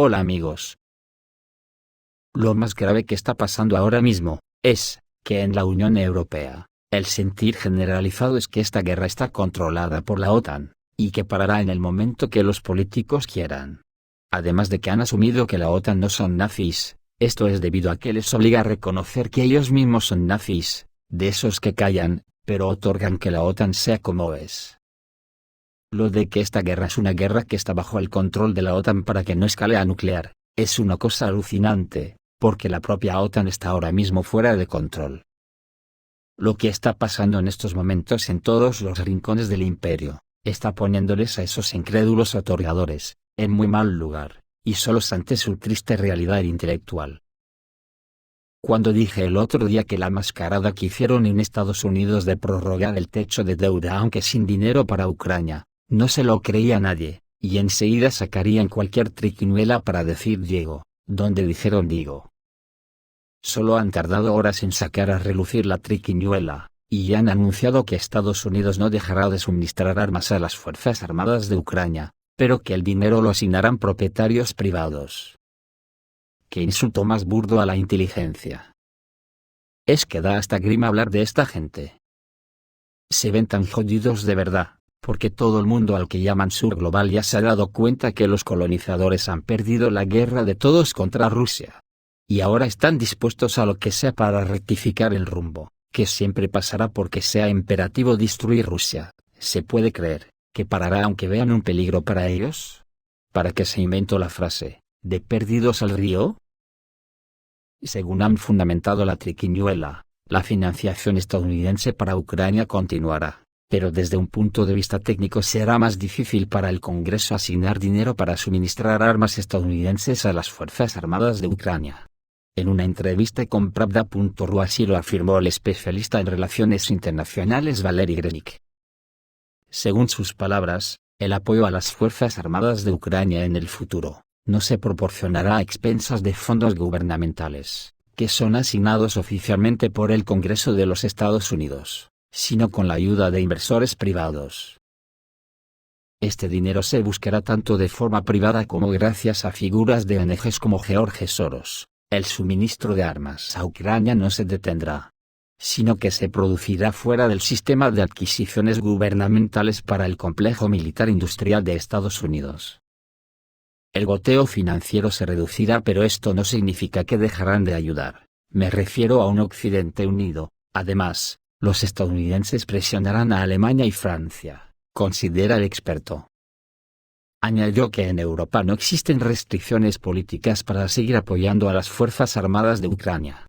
Hola amigos. Lo más grave que está pasando ahora mismo, es, que en la Unión Europea, el sentir generalizado es que esta guerra está controlada por la OTAN, y que parará en el momento que los políticos quieran. Además de que han asumido que la OTAN no son nazis, esto es debido a que les obliga a reconocer que ellos mismos son nazis, de esos que callan, pero otorgan que la OTAN sea como es. Lo de que esta guerra es una guerra que está bajo el control de la OTAN para que no escale a nuclear, es una cosa alucinante, porque la propia OTAN está ahora mismo fuera de control. Lo que está pasando en estos momentos en todos los rincones del imperio, está poniéndoles a esos incrédulos otorgadores, en muy mal lugar, y solos ante su triste realidad intelectual. Cuando dije el otro día que la mascarada que hicieron en Estados Unidos de prorrogar el techo de deuda aunque sin dinero para Ucrania, no se lo creía nadie, y enseguida sacarían cualquier triquiñuela para decir Diego, donde dijeron Digo. Solo han tardado horas en sacar a relucir la triquiñuela, y ya han anunciado que Estados Unidos no dejará de suministrar armas a las Fuerzas Armadas de Ucrania, pero que el dinero lo asignarán propietarios privados. ¡Qué insulto más burdo a la inteligencia! Es que da hasta grima hablar de esta gente. Se ven tan jodidos de verdad, porque todo el mundo al que llaman sur global ya se ha dado cuenta que los colonizadores han perdido la guerra de todos contra Rusia. Y ahora están dispuestos a lo que sea para rectificar el rumbo, que siempre pasará porque sea imperativo destruir Rusia. ¿Se puede creer que parará aunque vean un peligro para ellos? ¿Para qué se inventó la frase, de perdidos al río? Según han fundamentado la triquiñuela, la financiación estadounidense para Ucrania continuará, pero desde un punto de vista técnico será más difícil para el Congreso asignar dinero para suministrar armas estadounidenses a las Fuerzas Armadas de Ucrania. En una entrevista con Pravda.ru así lo afirmó el especialista en relaciones internacionales Valery Grechnik. Según sus palabras, el apoyo a las Fuerzas Armadas de Ucrania en el futuro no se proporcionará a expensas de fondos gubernamentales, que son asignados oficialmente por el Congreso de los Estados Unidos, sino con la ayuda de inversores privados. Este dinero se buscará tanto de forma privada como gracias a figuras de ONGs como George Soros. El suministro de armas a Ucrania no se detendrá, sino que se producirá fuera del sistema de adquisiciones gubernamentales para el complejo militar industrial de Estados Unidos. El goteo financiero se reducirá, pero esto no significa que dejarán de ayudar. Me refiero a un Occidente unido. Además, los estadounidenses presionarán a Alemania y Francia, considera el experto. Añadió que en Europa no existen restricciones políticas para seguir apoyando a las Fuerzas Armadas de Ucrania.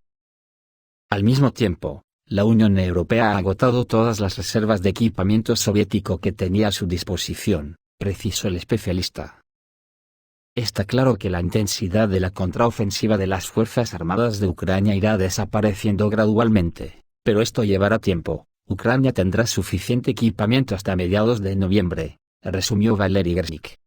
Al mismo tiempo, la Unión Europea ha agotado todas las reservas de equipamiento soviético que tenía a su disposición, precisó el especialista. Está claro que la intensidad de la contraofensiva de las Fuerzas Armadas de Ucrania irá desapareciendo gradualmente, pero esto llevará tiempo. Ucrania tendrá suficiente equipamiento hasta mediados de noviembre, resumió Valery Grechnik.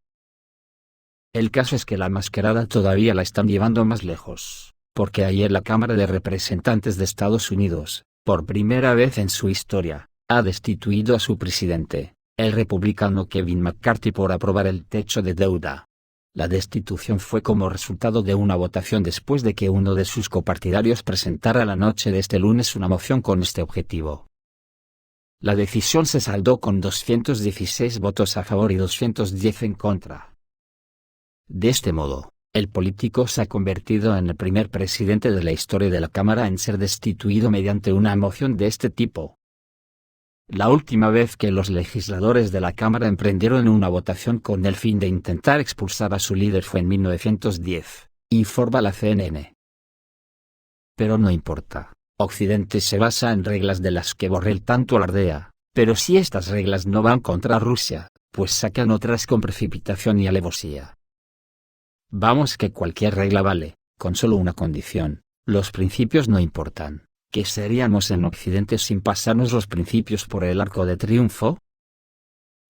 El caso es que la mascarada todavía la están llevando más lejos, porque ayer la Cámara de Representantes de Estados Unidos, por primera vez en su historia, ha destituido a su presidente, el republicano Kevin McCarthy, por aprobar el techo de deuda. La destitución fue como resultado de una votación después de que uno de sus copartidarios presentara la noche de este lunes una moción con este objetivo. La decisión se saldó con 216 votos a favor y 210 en contra. De este modo, el político se ha convertido en el primer presidente de la historia de la Cámara en ser destituido mediante una moción de este tipo. La última vez que los legisladores de la Cámara emprendieron una votación con el fin de intentar expulsar a su líder fue en 1910, informa la CNN. Pero no importa, Occidente se basa en reglas de las que Borrell tanto alardea, pero si estas reglas no van contra Rusia, pues sacan otras con precipitación y alevosía. Vamos, que cualquier regla vale, con solo una condición: los principios no importan. ¿Qué seríamos en Occidente sin pasarnos los principios por el arco de triunfo?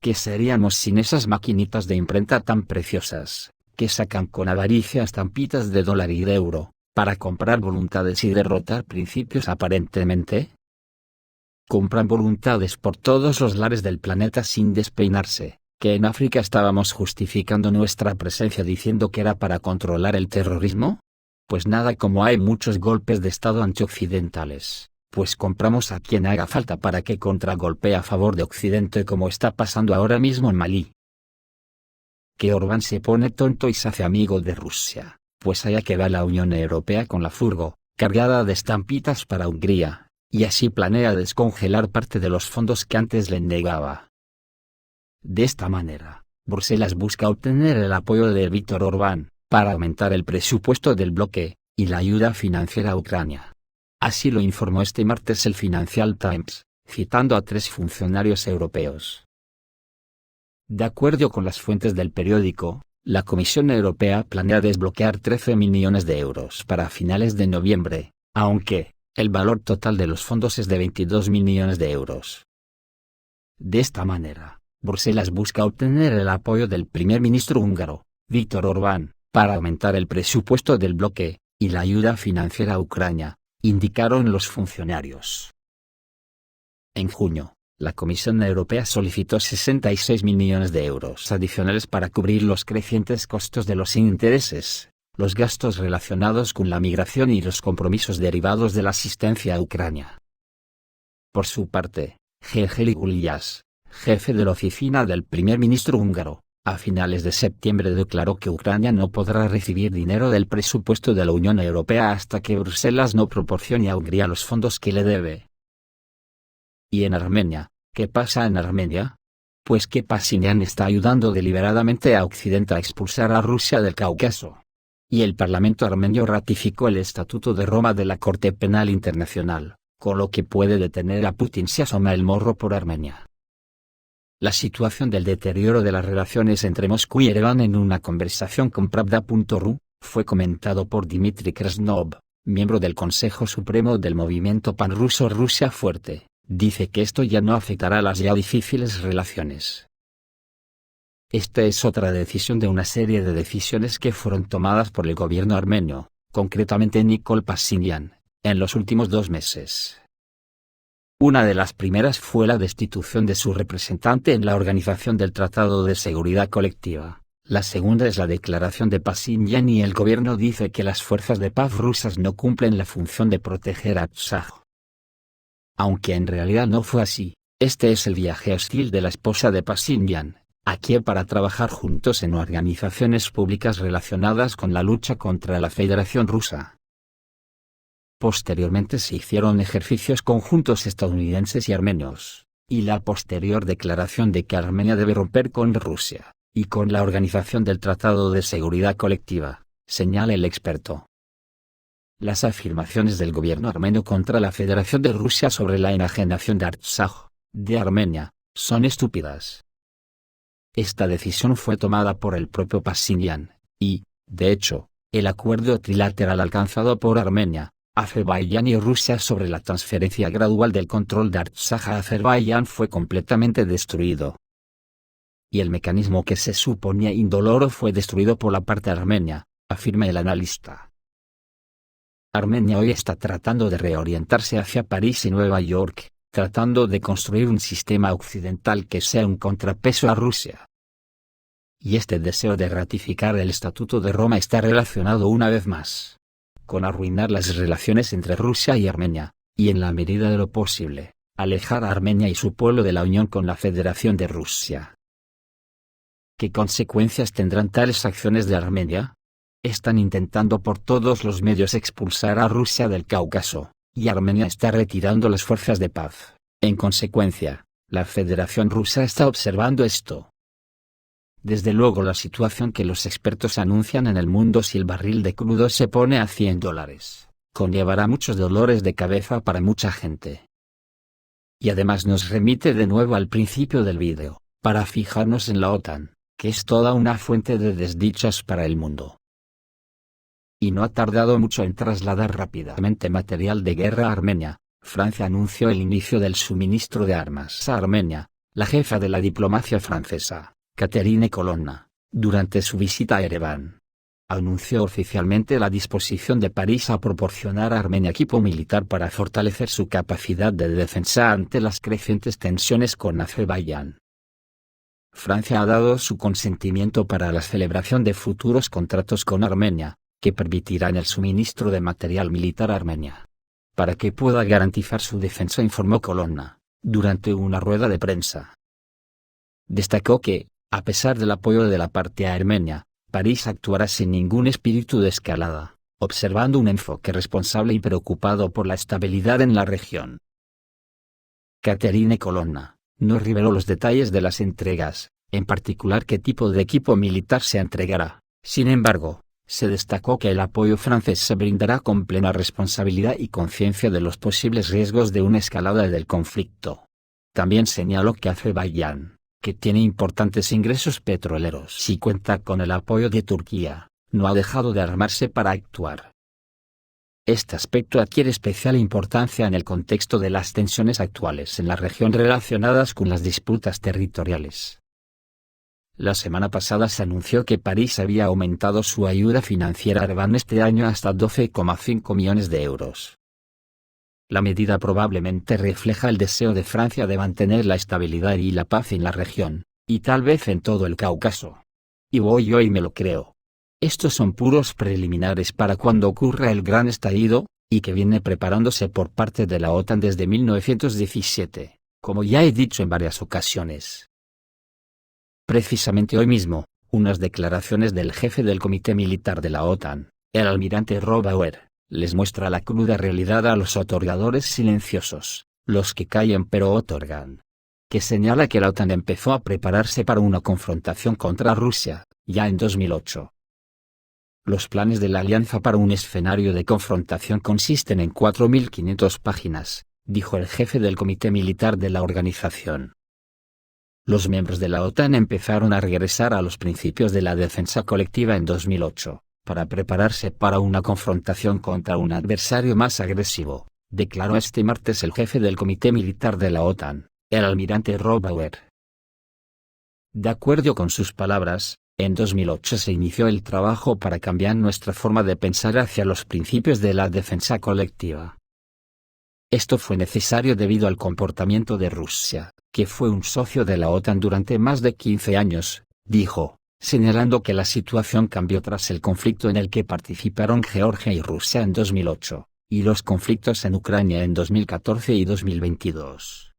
¿Qué seríamos sin esas maquinitas de imprenta tan preciosas, que sacan con avaricia estampitas de dólar y de euro, para comprar voluntades y derrotar principios aparentemente? Compran voluntades por todos los lares del planeta sin despeinarse. ¿Que en África estábamos justificando nuestra presencia diciendo que era para controlar el terrorismo? Pues nada, como hay muchos golpes de Estado antioccidentales, pues compramos a quien haga falta para que contragolpee a favor de Occidente, como está pasando ahora mismo en Malí. Que Orbán se pone tonto y se hace amigo de Rusia, pues allá que va la Unión Europea con la furgo, cargada de estampitas para Hungría, y así planea descongelar parte de los fondos que antes le negaba. De esta manera, Bruselas busca obtener el apoyo de Víctor Orbán, para aumentar el presupuesto del bloque, y la ayuda financiera a Ucrania. Así lo informó este martes el Financial Times, citando a 3 funcionarios europeos. De acuerdo con las fuentes del periódico, la Comisión Europea planea desbloquear 13 millones de euros para finales de noviembre, aunque el valor total de los fondos es de 22 millones de euros. De esta manera, Bruselas busca obtener el apoyo del primer ministro húngaro, Víctor Orbán, para aumentar el presupuesto del bloque, y la ayuda financiera a Ucrania, indicaron los funcionarios. En junio, la Comisión Europea solicitó 66 millones de euros adicionales para cubrir los crecientes costos de los intereses, los gastos relacionados con la migración y los compromisos derivados de la asistencia a Ucrania. Por su parte, Gergely Gulyás, jefe de la oficina del primer ministro húngaro, a finales de septiembre declaró que Ucrania no podrá recibir dinero del presupuesto de la Unión Europea hasta que Bruselas no proporcione a Hungría los fondos que le debe. ¿Y en Armenia? ¿Qué pasa en Armenia? Pues que Pashinyan está ayudando deliberadamente a Occidente a expulsar a Rusia del Cáucaso. Y el Parlamento armenio ratificó el Estatuto de Roma de la Corte Penal Internacional, con lo que puede detener a Putin si asoma el morro por Armenia. La situación del deterioro de las relaciones entre Moscú y Ereván en una conversación con Pravda.ru, fue comentado por Dmitry Krasnov, miembro del Consejo Supremo del movimiento panruso Rusia Fuerte. Dice que esto ya no afectará las ya difíciles relaciones. Esta es otra decisión de una serie de decisiones que fueron tomadas por el gobierno armenio, concretamente Nikol Pashinyan, en los últimos 2 meses. Una de las primeras fue la destitución de su representante en la Organización del Tratado de Seguridad Colectiva. La segunda es la declaración de Pashinyan, y el gobierno dice que las fuerzas de paz rusas no cumplen la función de proteger a Artsaj. Aunque en realidad no fue así, este es el viaje hostil de la esposa de Pashinyan, a Kiev para trabajar juntos en organizaciones públicas relacionadas con la lucha contra la Federación Rusa. Posteriormente se hicieron ejercicios conjuntos estadounidenses y armenios, y la posterior declaración de que Armenia debe romper con Rusia, y con la Organización del Tratado de Seguridad Colectiva, señala el experto. Las afirmaciones del gobierno armenio contra la Federación de Rusia sobre la enajenación de Artsaj, de Armenia, son estúpidas. Esta decisión fue tomada por el propio Pashinyan, y, de hecho, el acuerdo trilateral alcanzado por Armenia, Azerbaiyán y Rusia sobre la transferencia gradual del control de Artsaj a Azerbaiyán fue completamente destruido. Y el mecanismo que se suponía indoloro fue destruido por la parte armenia, afirma el analista. Armenia hoy está tratando de reorientarse hacia París y Nueva York, tratando de construir un sistema occidental que sea un contrapeso a Rusia. Y este deseo de ratificar el Estatuto de Roma está relacionado una vez más con arruinar las relaciones entre Rusia y Armenia, y en la medida de lo posible, alejar a Armenia y su pueblo de la unión con la Federación de Rusia. ¿Qué consecuencias tendrán tales acciones de Armenia? Están intentando por todos los medios expulsar a Rusia del Cáucaso, y Armenia está retirando las fuerzas de paz. En consecuencia, la Federación Rusa está observando esto. Desde luego la situación que los expertos anuncian en el mundo si el barril de crudo se pone a $100, conllevará muchos dolores de cabeza para mucha gente. Y además nos remite de nuevo al principio del vídeo, para fijarnos en la OTAN, que es toda una fuente de desdichas para el mundo. Y no ha tardado mucho en trasladar rápidamente material de guerra a Armenia. Francia anunció el inicio del suministro de armas a Armenia. La jefa de la diplomacia francesa, Catherine Colonna, durante su visita a Ereván, anunció oficialmente la disposición de París a proporcionar a Armenia equipo militar para fortalecer su capacidad de defensa ante las crecientes tensiones con Azerbaiyán. Francia ha dado su consentimiento para la celebración de futuros contratos con Armenia, que permitirán el suministro de material militar a Armenia, para que pueda garantizar su defensa, informó Colonna, durante una rueda de prensa. Destacó que, a pesar del apoyo de la parte armenia, París actuará sin ningún espíritu de escalada, observando un enfoque responsable y preocupado por la estabilidad en la región. Catherine Colonna no reveló los detalles de las entregas, en particular qué tipo de equipo militar se entregará. Sin embargo, se destacó que el apoyo francés se brindará con plena responsabilidad y conciencia de los posibles riesgos de una escalada del conflicto. También señaló que Azerbaiyán, que tiene importantes ingresos petroleros y cuenta con el apoyo de Turquía, no ha dejado de armarse para actuar. Este aspecto adquiere especial importancia en el contexto de las tensiones actuales en la región relacionadas con las disputas territoriales. La semana pasada se anunció que París había aumentado su ayuda financiera a Ereván este año hasta 12,5 millones de euros. La medida probablemente refleja el deseo de Francia de mantener la estabilidad y la paz en la región, y tal vez en todo el Cáucaso. Y voy yo y me lo creo. Estos son puros preliminares para cuando ocurra el gran estallido, y que viene preparándose por parte de la OTAN desde 1917, como ya he dicho en varias ocasiones. Precisamente hoy mismo, unas declaraciones del jefe del Comité Militar de la OTAN, el almirante Rob Bauer, les muestra la cruda realidad a los otorgadores silenciosos, los que callan pero otorgan. Que señala que la OTAN empezó a prepararse para una confrontación contra Rusia, ya en 2008. Los planes de la alianza para un escenario de confrontación consisten en 4.500 páginas, dijo el jefe del Comité Militar de la organización. Los miembros de la OTAN empezaron a regresar a los principios de la defensa colectiva en 2008, para prepararse para una confrontación contra un adversario más agresivo, declaró este martes el jefe del Comité Militar de la OTAN, el almirante Rob Bauer. De acuerdo con sus palabras, en 2008 se inició el trabajo para cambiar nuestra forma de pensar hacia los principios de la defensa colectiva. Esto fue necesario debido al comportamiento de Rusia, que fue un socio de la OTAN durante más de 15 años, dijo, señalando que la situación cambió tras el conflicto en el que participaron Georgia y Rusia en 2008, y los conflictos en Ucrania en 2014 y 2022.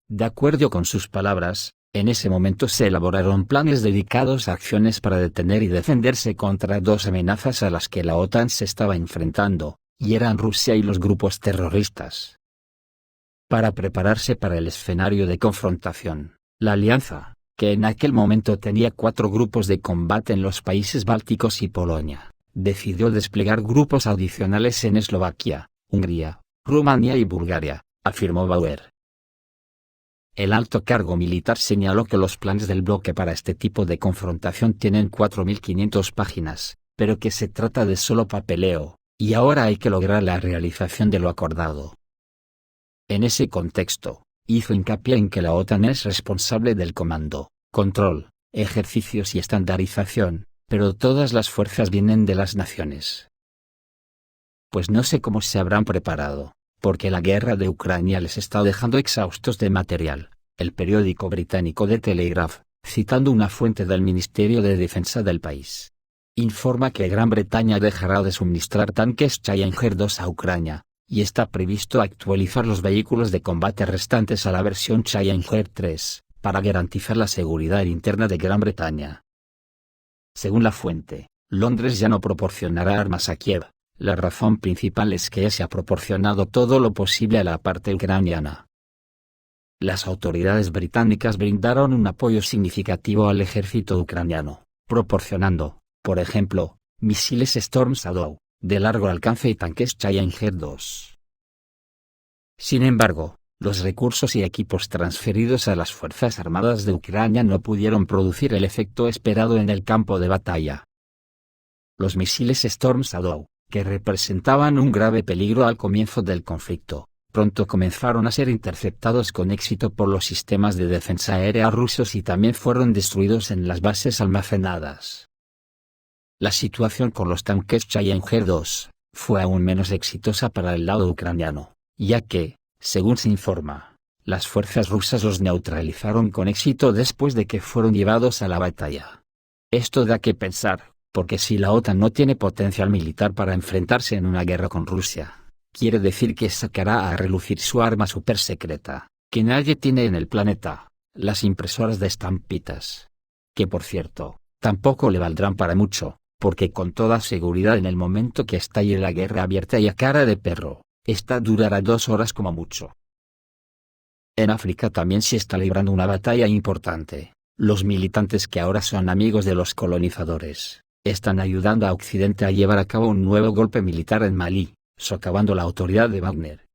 De acuerdo con sus palabras, en ese momento se elaboraron planes dedicados a acciones para detener y defenderse contra dos amenazas a las que la OTAN se estaba enfrentando, y eran Rusia y los grupos terroristas. Para prepararse para el escenario de confrontación, la alianza, que en aquel momento tenía 4 grupos de combate en los países bálticos y Polonia, decidió desplegar grupos adicionales en Eslovaquia, Hungría, Rumanía y Bulgaria, afirmó Bauer. El alto cargo militar señaló que los planes del bloque para este tipo de confrontación tienen 4.500 páginas, pero que se trata de solo papeleo, y ahora hay que lograr la realización de lo acordado. En ese contexto, hizo hincapié en que la OTAN es responsable del comando, control, ejercicios y estandarización, pero todas las fuerzas vienen de las naciones. Pues no sé cómo se habrán preparado, porque la guerra de Ucrania les está dejando exhaustos de material. El periódico británico The Telegraph, citando una fuente del Ministerio de Defensa del país, informa que Gran Bretaña dejará de suministrar tanques Challenger 2 a Ucrania, y está previsto actualizar los vehículos de combate restantes a la versión Challenger 3, para garantizar la seguridad interna de Gran Bretaña. Según la fuente, Londres ya no proporcionará armas a Kiev. La razón principal es que ya se ha proporcionado todo lo posible a la parte ucraniana. Las autoridades británicas brindaron un apoyo significativo al ejército ucraniano, proporcionando, por ejemplo, misiles Storm Shadow, de largo alcance y tanques Challenger 2. Sin embargo, los recursos y equipos transferidos a las Fuerzas Armadas de Ucrania no pudieron producir el efecto esperado en el campo de batalla. Los misiles Storm Shadow, que representaban un grave peligro al comienzo del conflicto, pronto comenzaron a ser interceptados con éxito por los sistemas de defensa aérea rusos y también fueron destruidos en las bases almacenadas. La situación con los tanques Challenger 2 fue aún menos exitosa para el lado ucraniano, ya que, según se informa, las fuerzas rusas los neutralizaron con éxito después de que fueron llevados a la batalla. Esto da que pensar, porque si la OTAN no tiene potencial militar para enfrentarse en una guerra con Rusia, quiere decir que sacará a relucir su arma supersecreta, que nadie tiene en el planeta, las impresoras de estampitas. Que por cierto, tampoco le valdrán para mucho, porque con toda seguridad en el momento que estalle la guerra abierta y a cara de perro, esta durará 2 horas como mucho. En África también se está librando una batalla importante. Los militantes que ahora son amigos de los colonizadores, están ayudando a Occidente a llevar a cabo un nuevo golpe militar en Malí, socavando la autoridad de Wagner.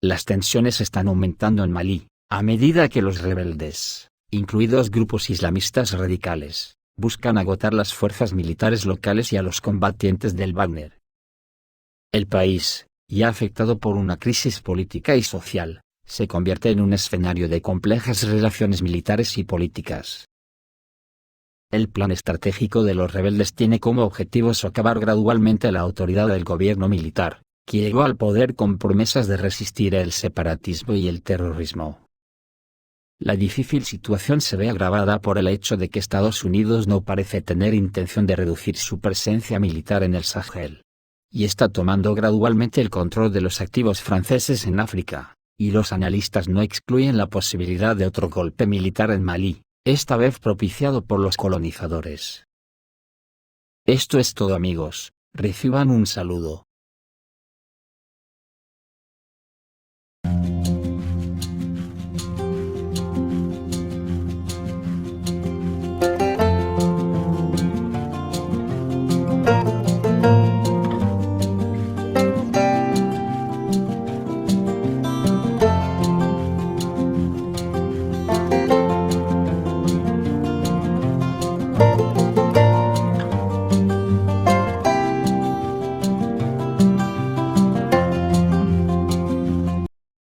Las tensiones están aumentando en Malí, a medida que los rebeldes, incluidos grupos islamistas radicales, buscan agotar las fuerzas militares locales y a los combatientes del Wagner. El país, ya afectado por una crisis política y social, se convierte en un escenario de complejas relaciones militares y políticas. El plan estratégico de los rebeldes tiene como objetivo socavar gradualmente la autoridad del gobierno militar, que llegó al poder con promesas de resistir el separatismo y el terrorismo. La difícil situación se ve agravada por el hecho de que Estados Unidos no parece tener intención de reducir su presencia militar en el Sahel, y está tomando gradualmente el control de los activos franceses en África, y los analistas no excluyen la posibilidad de otro golpe militar en Malí, esta vez propiciado por los colonizadores. Esto es todo amigos, reciban un saludo.